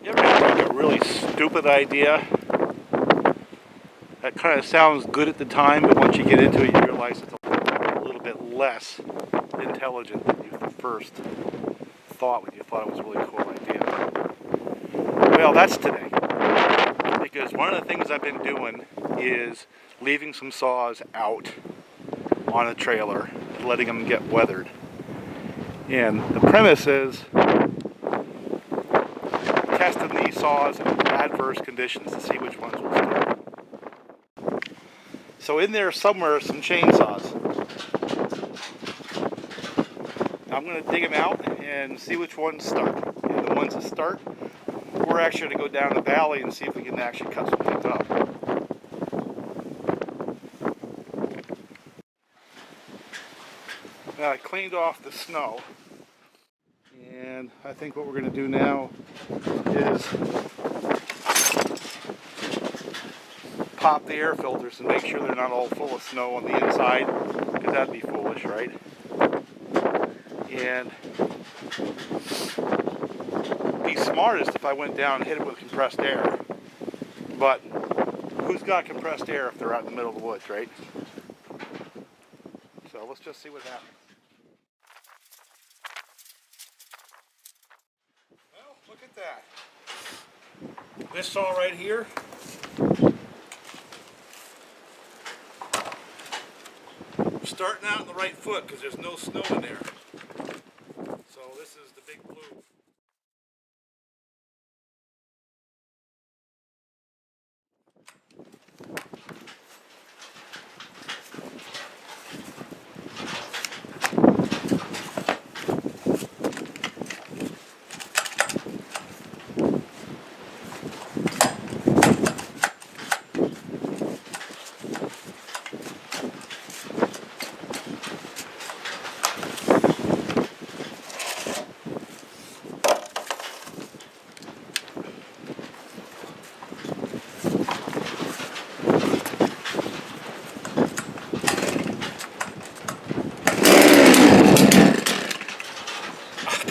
You ever have like a really stupid idea that kind of sounds good at the time, but once you get into it, you realize it's a little bit less intelligent than you first thought when you thought it was a really cool idea? Well, that's today. Because one of the things I've been doing is leaving some saws out on a trailer, letting them get weathered. And the premise is testing these saws in adverse conditions to see which ones will start. So in there somewhere are some chainsaws. I'm going to dig them out and see which ones start. And the ones that start, we're actually going to go down the valley and see if we can actually cut some things up. Now I cleaned off the snow, and I think what we're going to do now is pop the air filters and make sure they're not all full of snow on the inside, because that'd be foolish, right? And it'd be smartest if I went down and hit it with compressed air. But who's got compressed air if they're out in the middle of the woods, right? So let's just see what happens. Well, look at that. This saw right here, starting out in the right foot because there's no snow in there. So this is the big blue.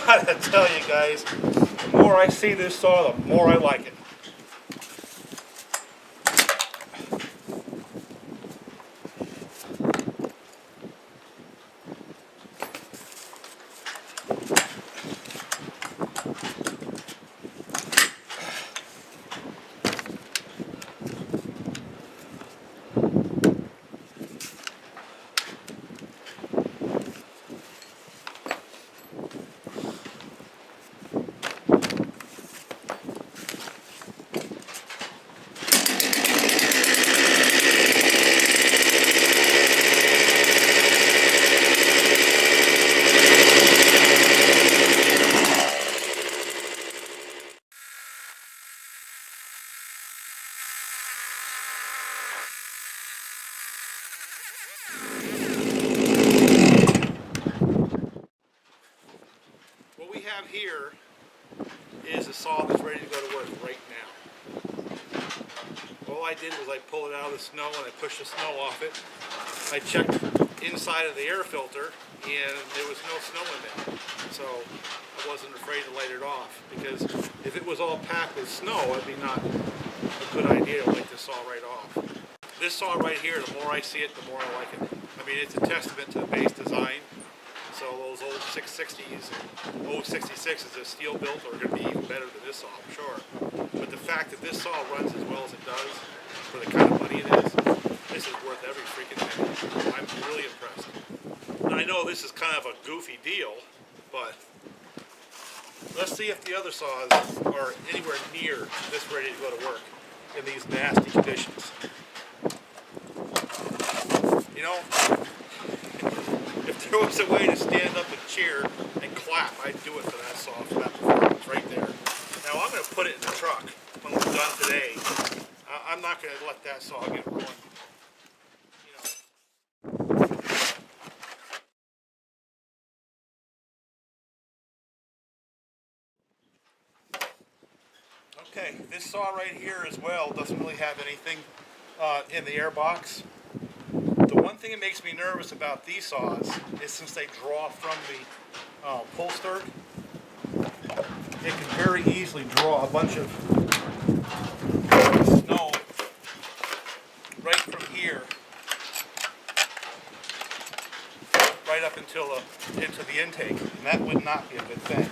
I gotta tell you guys, the more I see this saw, the more I like it. have here is a saw that's ready to go to work right now. All I did was I pulled it out of the snow and I pushed the snow off it. I checked inside of the air filter and there was no snow in there. So I wasn't afraid to light it off, because if it was all packed with snow, it'd be not a good idea to light this saw right off. This saw right here, the more I see it, the more I like it. I mean, it's a testament to the base design. So those old 660s and old 66s that steel built are going to be even better than this saw, I'm sure. But the fact that this saw runs as well as it does for the kind of money it is, this is worth every freaking penny. I'm really impressed. Now, I know this is kind of a goofy deal, but let's see if the other saws are anywhere near this ready to go to work in these nasty conditions. You know, if there was a way to stand up and cheer and clap, I'd do it for that saw, for that performance right there. Now I'm going to put it in the truck when we're done today. I'm not going to let that saw get ruined. Okay, this saw right here as well doesn't really have anything in the air box. The one thing that makes me nervous about these saws is since they draw from the pull stirred, it can very easily draw a bunch of snow right from here, right up until into the intake, and that would not be a good thing.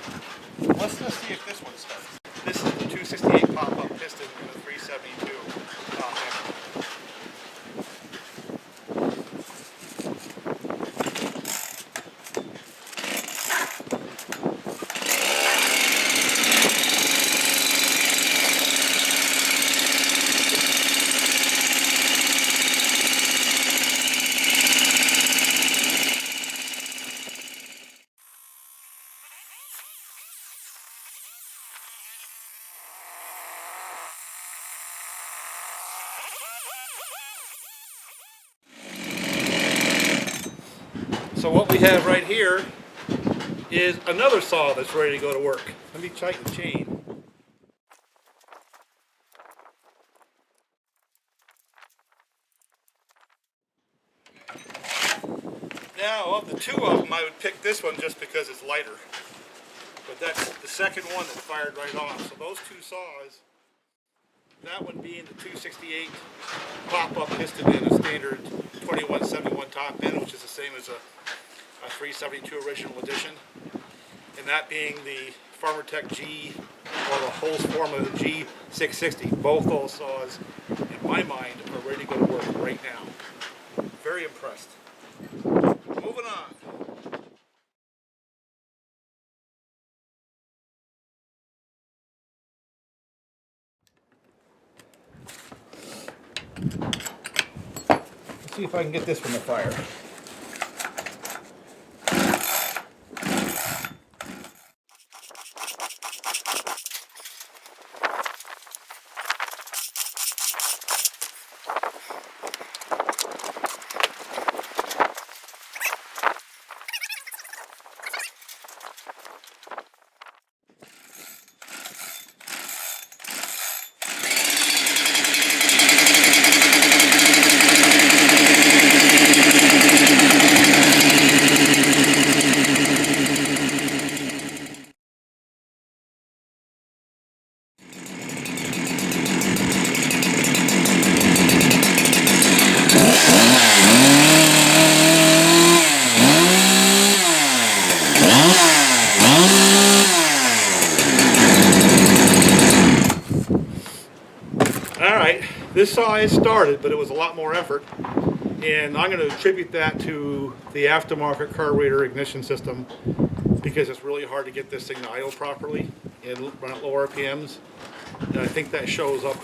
Let's just see if this one starts. This is the 268 pop-up piston and the 372 hammer. So what we have right here is another saw that's ready to go to work. Let me tighten the chain. Now, of the two of them, I would pick this one just because it's lighter. But that's the second one that fired right off. So those two saws, that one being the 268 pop-up piston and a standard 2171 top end, which is the same as a 372 original edition, and that being the Farmertec G, or the Holzfforma G660. Both those saws, in my mind, are ready to go to work right now. Very impressed. Moving on. Let's see if I can get this one to fire. Alright, this saw is started, but it was a lot more effort, and I'm going to attribute that to the aftermarket carburetor ignition system, because it's really hard to get this thing to idle properly and run at low RPMs, and I think that shows up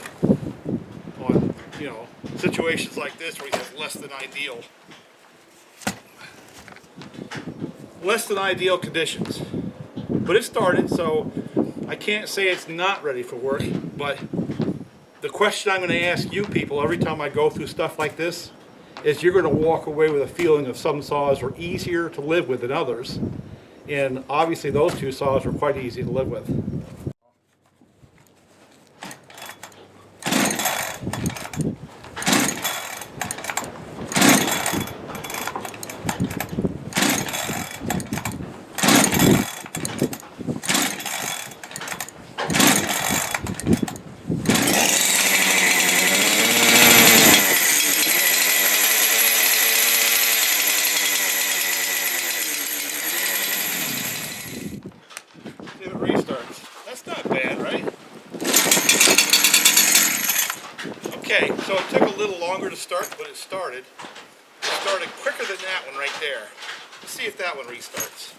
on, you know, situations like this where you have less than ideal conditions. But it started, so I can't say it's not ready for work, but the question I'm going to ask you people every time I go through stuff like this is, you're going to walk away with a feeling of some saws are easier to live with than others, And obviously those two saws were quite easy to live with. If it restarts. That's not bad, right? Okay, so it took a little longer to start, but it started. It started quicker than that one right there. Let's see if that one restarts.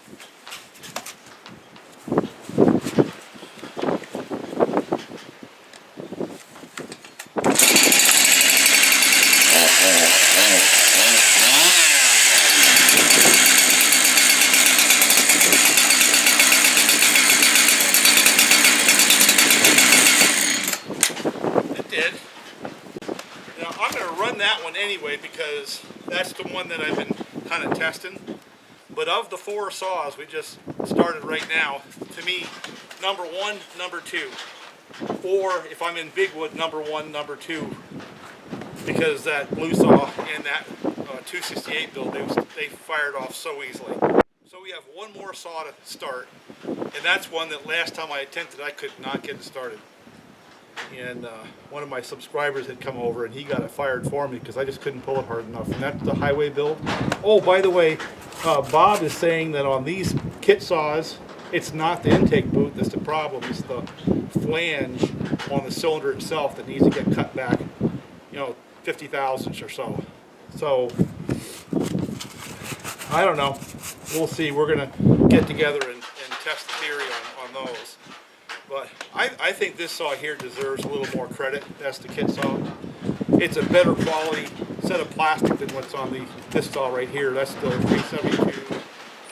It did. Now I'm going to run that one anyway because that's the one that I've been kind of testing. But of the four saws we just started right now, to me, number one, number two. Or if I'm in big wood, number one, number two. Because that blue saw and that 268 build, they fired off so easily. So we have one more saw to start. And that's one that last time I attempted I could not get it started. And one of my subscribers had come over and he got it fired for me because I just couldn't pull it hard enough. And that's the highway build. Oh, by the way, Bob is saying that on these kit saws, it's not the intake boot that's the problem. It's the flange on the cylinder itself that needs to get cut back, 50 thousandths or so. So, I don't know. We'll see. We're going to get together and test the theory on those. But I think this saw here deserves a little more credit. That's the kit saw. It's a better quality set of plastic than what's on this saw right here. That's the 372.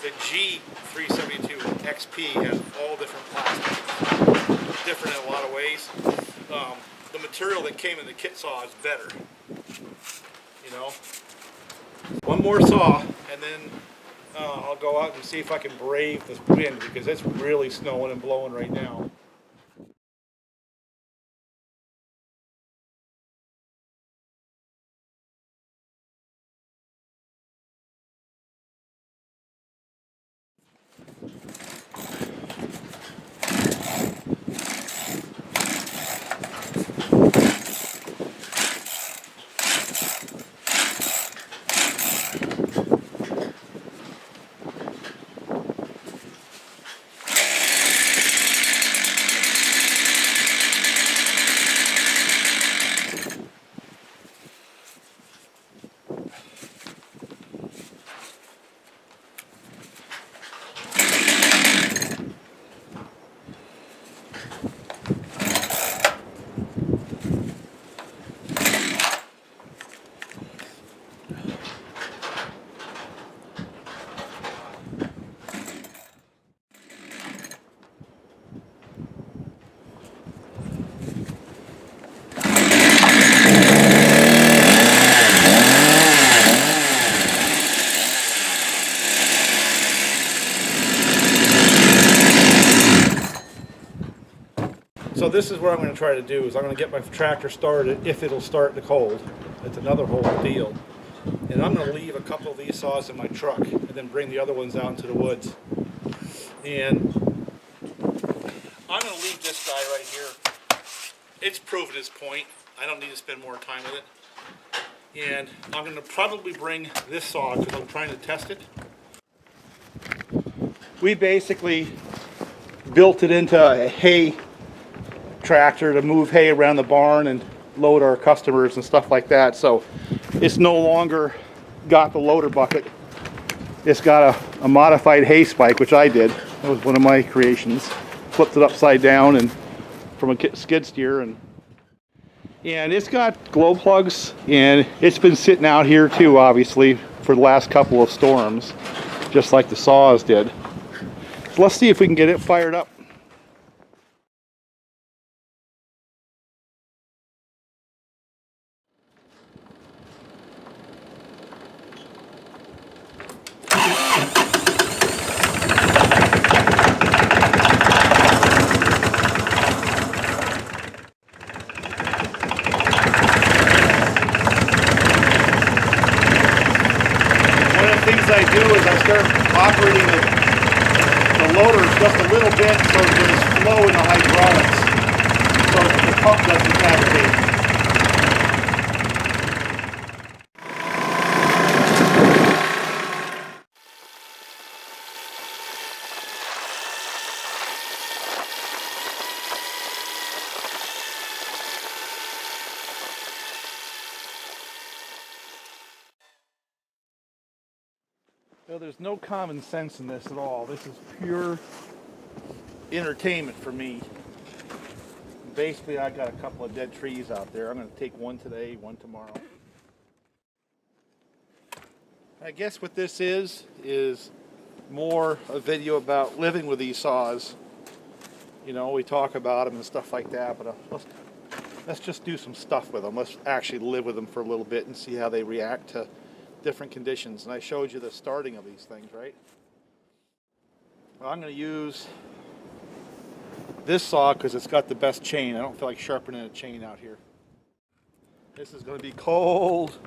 The G372xp has all different plastics. Different in a lot of ways. The material that came in the kit saw is better. One more saw, and then I'll go out and see if I can brave this wind because it's really snowing and blowing right now. So this is what I'm going to try to do, is I'm going to get my tractor started, if it'll start in the cold. It's another whole deal. And I'm going to leave a couple of these saws in my truck and then bring the other ones out into the woods. And I'm going to leave this guy right here. It's proven its point. I don't need to spend more time with it. And I'm going to probably bring this saw because I'm trying to test it. We basically built it into a hay tractor to move hay around the barn and load our customers and stuff like that. So it's no longer got the loader bucket. It's got a modified hay spike, which I did. That was one of my creations. Flipped it upside down and from a skid steer, and it's got glow plugs, and it's been sitting out here too, obviously, for the last couple of storms, just like the saws did. So let's see if we can get it fired up. the loader just a little bit so there's flow in the hydraulics, so that the pump doesn't agitate. So there's no common sense in this at all. This is pure entertainment for me. Basically, I got a couple of dead trees out there. I'm going to take one today, one tomorrow. I guess what this is more a video about living with these saws. You know, we talk about them and stuff like that, but let's just do some stuff with them. Let's actually live with them for a little bit and see how they react to different conditions. And I showed you the starting of these things, right? Well, I'm going to use this saw because it's got the best chain. I don't feel like sharpening a chain out here. This is going to be cold.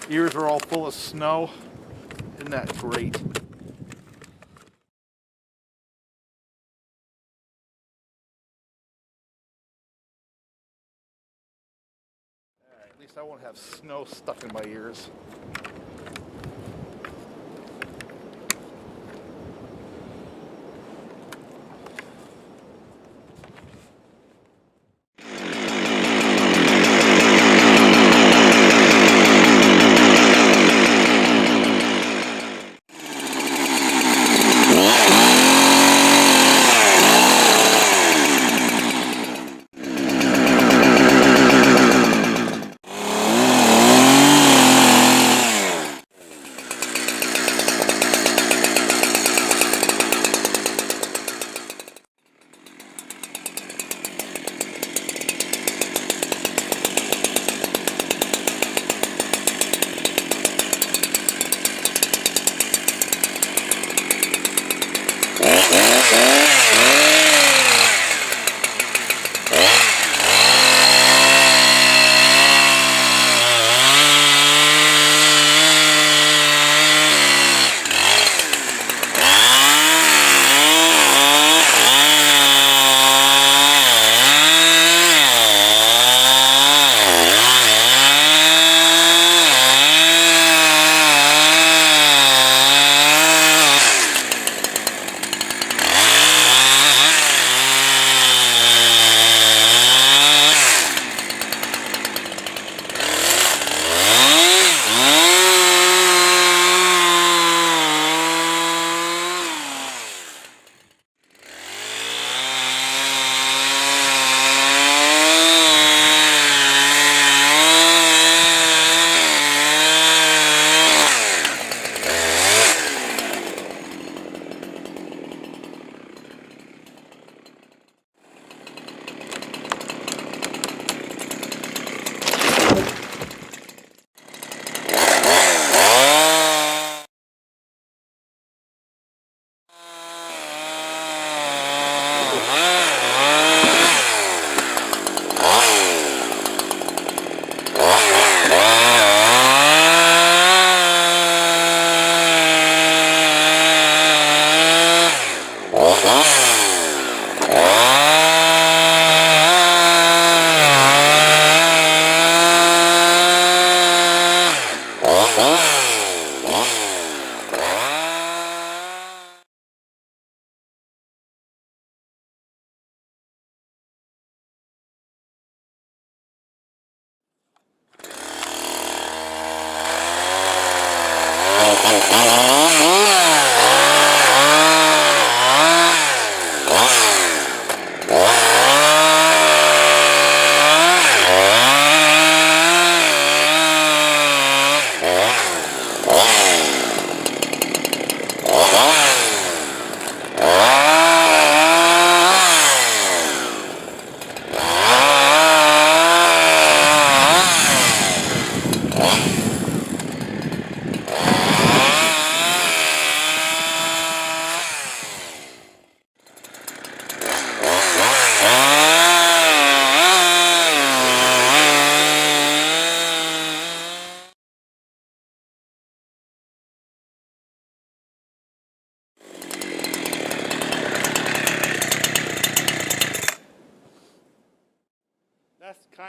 Ears are all full of snow. Isn't that great? Alright, at least I won't have snow stuck in my ears.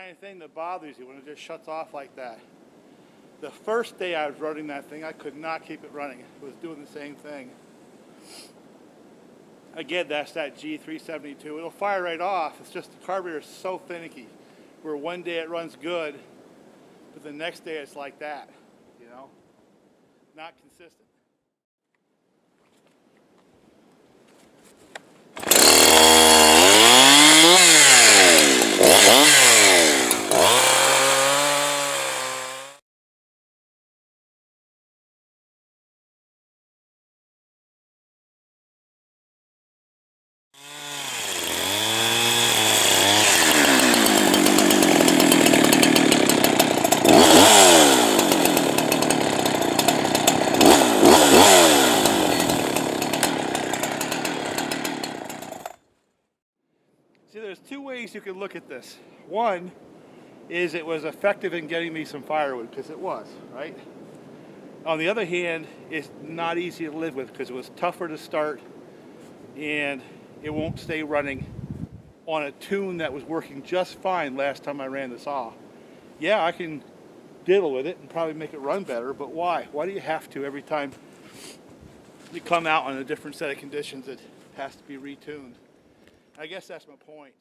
kind of thing that bothers you when it just shuts off like that. The first day I was running that thing, I could not keep it running. It was doing the same thing. Again, that's that G372. It'll fire right off. It's just the carburetor is so finicky. Where one day it runs good, but the next day it's like that, you know? Not consistent. See, there's two ways you could look at this. One is it was effective in getting me some firewood, because it was, right? On the other hand, it's not easy to live with because it was tougher to start and it won't stay running on a tune that was working just fine last time I ran the saw. Yeah, I can diddle with it and probably make it run better, but why? Why do you have to every time you come out on a different set of conditions it has to be retuned? I guess that's my point.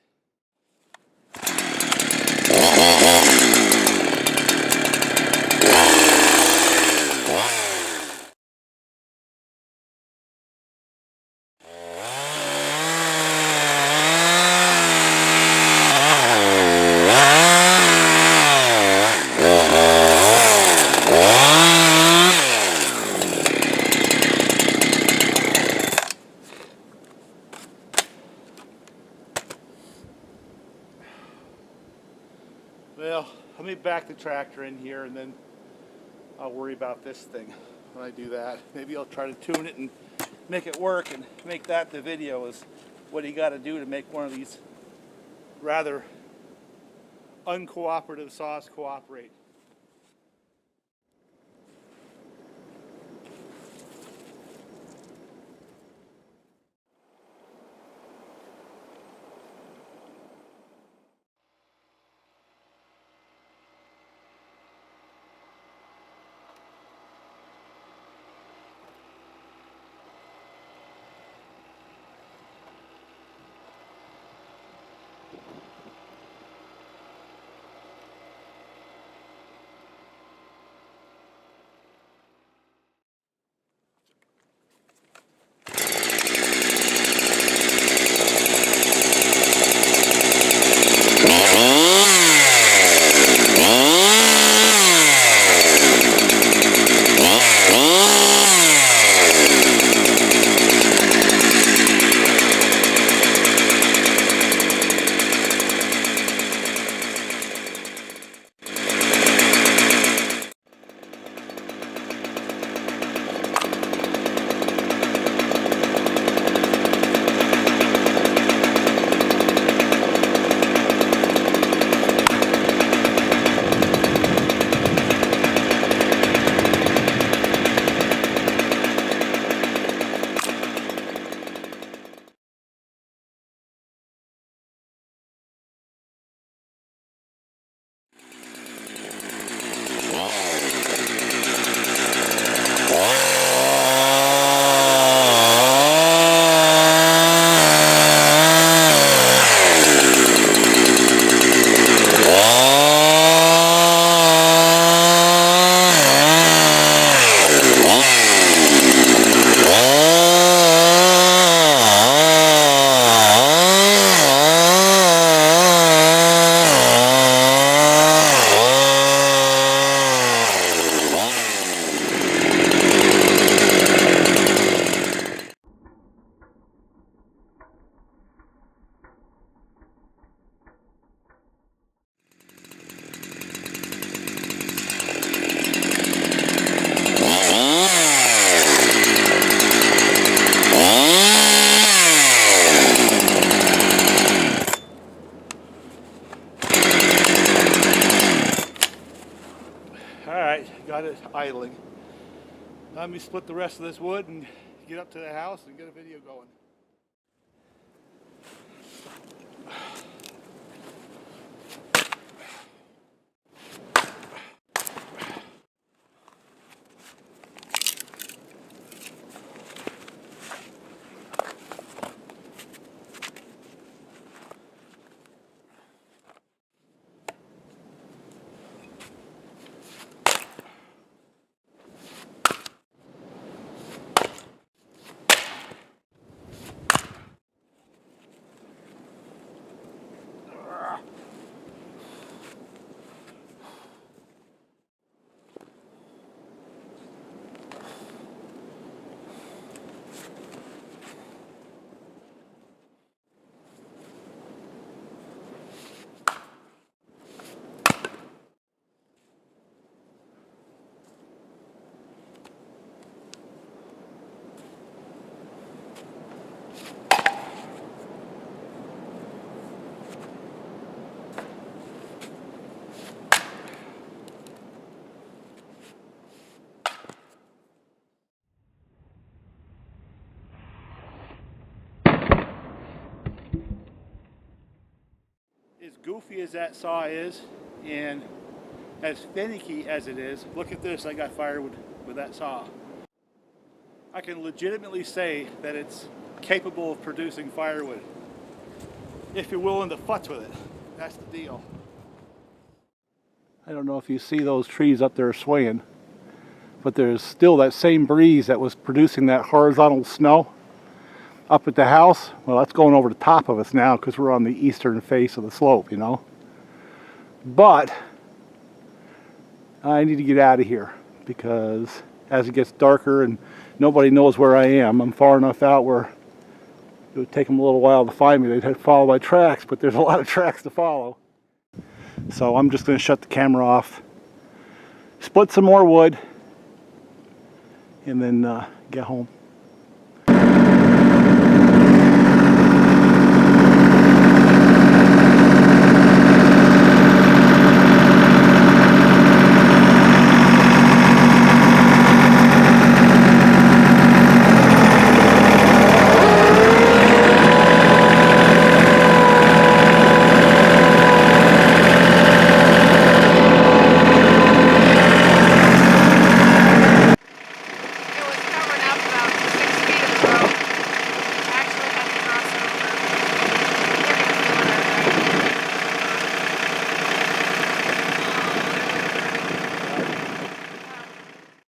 Well, let me back the tractor in here and then I'll worry about this thing when I do that. Maybe I'll try to tune it and make it work and make that the video is what you got to do to make one of these rather uncooperative saws cooperate. Got it idling. Let me split the rest of this wood and get up to the house and get a video going. goofy as that saw is, and as finicky as it is, look at this, I got firewood with that saw. I can legitimately say that it's capable of producing firewood, if you're willing to futz with it. That's the deal. I don't know if you see those trees up there swaying, but there's still that same breeze that was producing that horizontal snow up at the house. Well, that's going over the top of us now because we're on the eastern face of the slope, you know. But I need to get out of here because as it gets darker and nobody knows where I am, I'm far enough out where it would take them a little while to find me. They'd have to follow my tracks, but there's a lot of tracks to follow. So I'm just going to shut the camera off, split some more wood, and then get home.